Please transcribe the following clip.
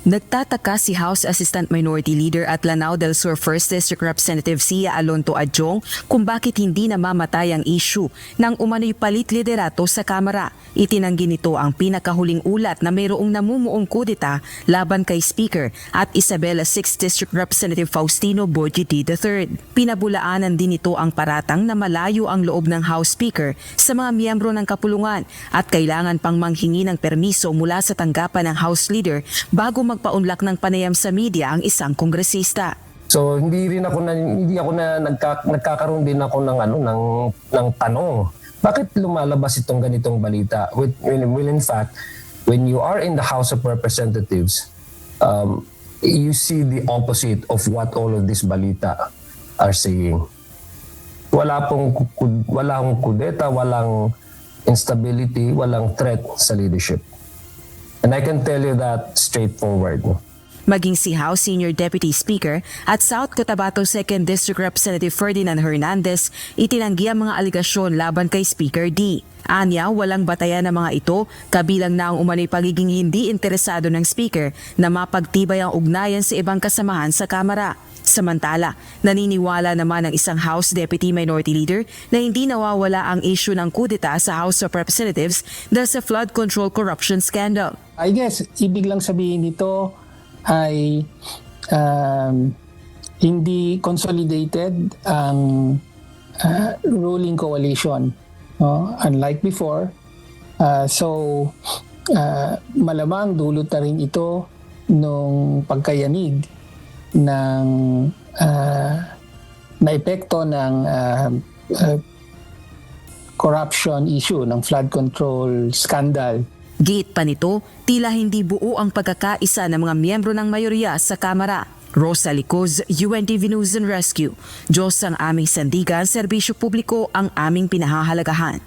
Nagtataka si House Assistant Minority Leader at Lanao del Sur 1st District Representative Sia Alonto Adjong kung bakit hindi namamatay ang issue ng umano'y palit liderato sa Kamara. Itinanggi nito ang pinakahuling ulat na mayroong namumuong kudeta laban kay Speaker at Isabela 6th District Representative Faustino Boyedi III. Pinabulaanan din nito ang paratang na malayo ang loob ng House Speaker sa mga miyembro ng kapulungan at kailangan pang manghingi ng permiso mula sa tanggapan ng House Leader bago magpaunlak ng panayam sa media ang isang kongresista. So hindi ako na nagkakaroon din ako ng tanong. Bakit lumalabas itong ganitong balita? Well, in fact, when you are in the House of Representatives, you see the opposite of what all of this balita are saying. Walang kudeta, walang instability, walang threat sa leadership. And I can tell you that straightforward. Maging si House Senior Deputy Speaker at South Cotabato 2nd District Representative Ferdinand Hernandez itinanggi ang mga aligasyon laban kay Speaker D. Anya, walang batayan ng mga ito, kabilang na ang umano'y pagiging hindi interesado ng Speaker na mapagtibay ang ugnayan sa ibang kasamahan sa Kamara. Samantala, naniniwala naman ang isang House Deputy Minority Leader na hindi nawawala ang issue ng kudeta sa House of Representatives dahil sa flood control corruption scandal. I guess, ibig lang sabihin nito ay hindi consolidated ang ruling coalition. No? Unlike before. Malamang dulot na rin ito nung pagkayanig ng naepekto ng corruption issue, ng flood control scandal. Giit pa nito, tila hindi buo ang pagkakaisa ng mga miyembro ng mayorya sa Kamara. Rosa Licoz, UNTV News and Rescue. Diyos ang aming sandigan, serbisyo publiko ang aming pinahahalagahan.